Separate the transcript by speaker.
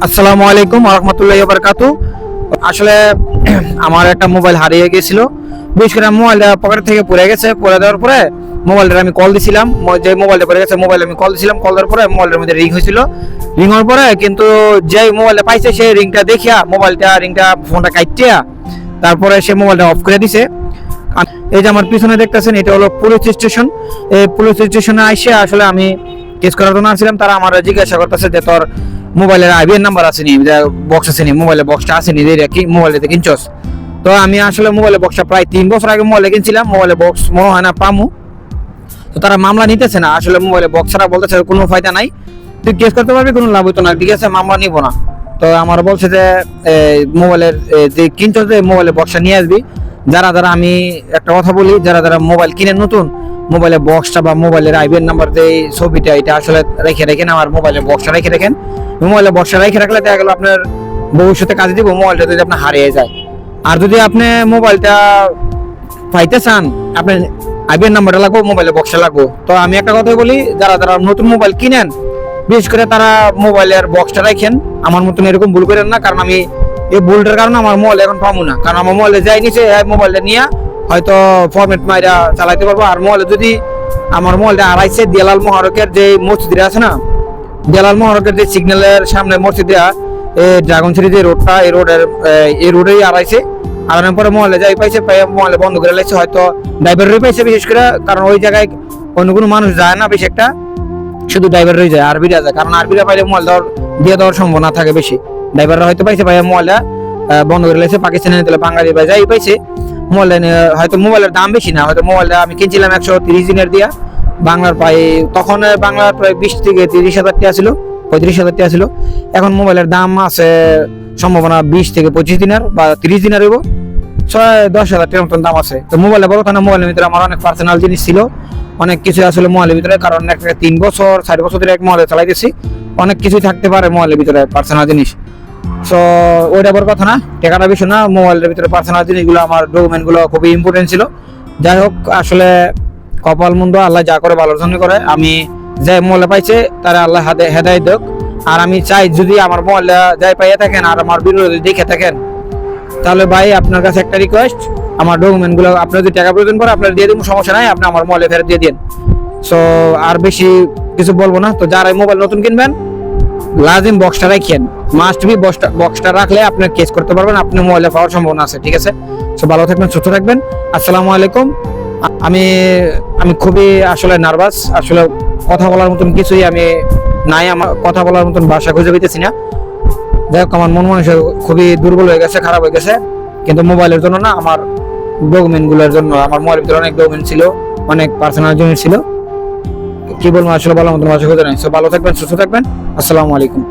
Speaker 1: আসসালামু আলাইকুম ওয়া রাহমাতুল্লাহি ওয়া বারাকাতুহু। আসলে আমার একটা মোবাইল হারিয়ে গিয়েছিল। বিশেষ করে মোবাইলটা পকেট থেকে পড়ে গেছে। পড়ে দেওয়ার পরে মোবাইলটা আমি কল দিছিলাম। যে মোবাইলটা পড়ে গেছে মোবাইলে আমি কল দিছিলাম। কল দেওয়ার পরে মোবাইলের মধ্যে রিং হয়েছিল। রিং হওয়ার পরে কিন্তু যেই মোবাইলটা পাইছে সেই রিংটা দেখিয়া রিংটা ফোনটা কাটিয়া তারপরে সে মোবাইলটা অফ করে দিছে। এই যে আমার পিছনে দেখতেছেন এটা হলো পুলিশ স্টেশন। এই পুলিশ স্টেশনে আইসে আসলে আমি কেস করার জন্য আসছিলাম। তারা আমার জিজ্ঞাসা করতেছে যে তোর মোবাইলের আইবিএন নাম্বার আছে নি, বক্স আছে নি, মোবাইলের বক্সটা আছে নি, কি মোবাইলেতে কিনছস? তো আমি আসলে মোবাইলের বক্সটা প্রায় 3 বছর আগে মোবাইলে কিনছিলাম। মোবাইলের বক্স মনে হয় না পামু। তো তারা মামলা নিতেছে না। আসলে মোবাইলের বক্স ছাড়া বলতেছে কোনো ফায়দা নাই, তুই কেস করতে পারবি, কোনো লাভ হইতো না, ঠিক আছে, মামলা নিব না। তো আমার বলছে যে মোবাইলের যে কিনছস মোবাইলের বক্সটা নিয়ে আসবি। যারা যারা আমি একটা কথা বলি, যারা যারা মোবাইল কিনে নতুন, মোবাইলের বক্সটা বা মোবাইলের আইবিএন নাম্বার যে ছবিটা এটা আসলে রেখে রেখেন, আমার মোবাইলের বক্সটা রেখে রাখেন। মোবাইলের বক্সটা রেখে রাখলে দেখা গেল আপনার ভবিষ্যতে কাজে দিব মোবাইলটা যদি আপনার হারিয়ে যায়। আর যদি আপনি মোবাইলটা পাইতে চান, আপনার আইবিএন নাম্বারটা লাগবো, মোবাইলের বক্সটা লাগবো। তো আমি একটা কথাই বলি, যারা যারা নতুন মোবাইল কিনেন বিশেষ করে তারা মোবাইলের বক্সটা রাখেন। আমার মতন এরকম ভুল করেন না, কারণ আমি এই ভুলটার কারণে আমার মোবাইল এখন পাবো না। কারণ আমার মোবাইলে যাই নিচে মোবাইলটা নিয়ে হয়তো ফরম্যাট মাইরা চালাইতে পারবো। আর মোবাইলে যদি আমার মোবাইলটা আড়াইছে দেলাল মহারকের যে মসজিদটা আছে না, দেলাল মহারকের যে সিগন্যালের সামনে মসজিদটা, এই ড্রাগন সিটি যে রোডটা, এই রোডেই আড়াইছে। আড়ানোর পরে মোবাইলে যাই পাইছে, মোবাইলে বন্ধ করে লাগছে, হয়তো ড্রাইভারেরই পাইছে বিশেষ করে, কারণ ওই জায়গায় অন্য কোনো মানুষ যায় না বেশি একটা, শুধু ড্রাইভারই যায়, আরবিরা যায়। কারণ আরবিরা পাইলে মোবাইল দিয়ে দেওয়ার সম্ভাবনা থাকে বেশি। ড্রাইভাররা হয়তো পাইছে, মোবাইলটা বন্ধ করে লাগছে, পাকিস্তানি নিতে বাঙালি ভাই যাই পাইছে। মোবাইল হয়তো মোবাইলের দাম বেশি না, হয়তো মোবাইলটা আমি কিনছিলাম 130 দিনের দিয়া বাংলার প্রায়, তখন বাংলার প্রায় 20 থেকে 30,000 টাকা ছিল, 35,000 টাকা ছিল। এখন মোবাইলের দাম আছে সম্ভাবনা 20 থেকে 25 দিনের বা 30 দিনের হইব, 6-10,000 টাকার মতন দাম আছে। তো মোবাইলে বড় থানা, মোবাইলের ভিতরে আমার অনেক পার্সোনাল জিনিস ছিল, অনেক কিছু আসলে মোবাইলের ভিতরে, কারণ একটা 3 বছর 4 বছর ধরে এক মোবাইলে চালাইতেছি, অনেক কিছুই থাকতে পারে মোবাইলের ভিতরে পার্সোনাল জিনিস। সো ওইটা বড় কথা না, টাকাটা বিষয় না, মোবাইলের ভিতরে পার্সোনাল জিনিসগুলো, আমার ডকুমেন্টগুলো খুবই ইম্পর্টেন্ট ছিল। যাই হোক, আসলে কপাল মন্দ আল্লাহ যা করে ভালোর জন্য করে। আমি যাই মোবাইলে পাইছে তারা আল্লাহ হেদায়েত দেখ। আর আমি চাই যদি আমার মোবাইলটা যাই পাইয়া থাকেন আর আমার ভিডিও যদি দেখে থাকেন, তাহলে ভাই আপনার কাছে একটা রিকোয়েস্ট, আমার ডকুমেন্টগুলো আপনার যদি টাকা প্রয়োজন পড়ে আপনার দিয়ে দেবো, সমস্যা নাই, আপনি আমার মোবাইলে ফেরত দিয়ে দিন। সো আর বেশি কিছু বলবো না। তো যারা মোবাইল নতুন কিনবেন লাজিম বক্সটা রাখেন, মাস্ট বি বক্সটা রাখলে আপনি কেস করতে পারবেন, আপনি মোবাইলে পাওয়ার সম্ভাবনা আছে, ঠিক আছে। সো ভালো থাকবেন, সুস্থ থাকবেন। আসসালামু আলাইকুম। আমি আমি খুবই আসলে নার্ভাস, আসলে কথা বলার মতন কিছুই আমি নাই, আমার কথা বলার মতন ভাষা খুঁজে পেতেছি না। যাই হোক, আমার মন মানুষ খুবই দুর্বল হয়ে গেছে, খারাপ হয়ে গেছে, কিন্তু মোবাইলের জন্য না, আমার ডকুমেন্টগুলোর জন্য। আমার মোবাইলের ভিতরে অনেক ডকুমেন্ট ছিল, অনেক পার্সোনাল জিনিস ছিল, কি বলবো আসলে বলার মতন ভাষা খুঁজে নাই। সো ভালো থাকবেন, সুস্থ থাকবেন। আসসালামু আলাইকুম।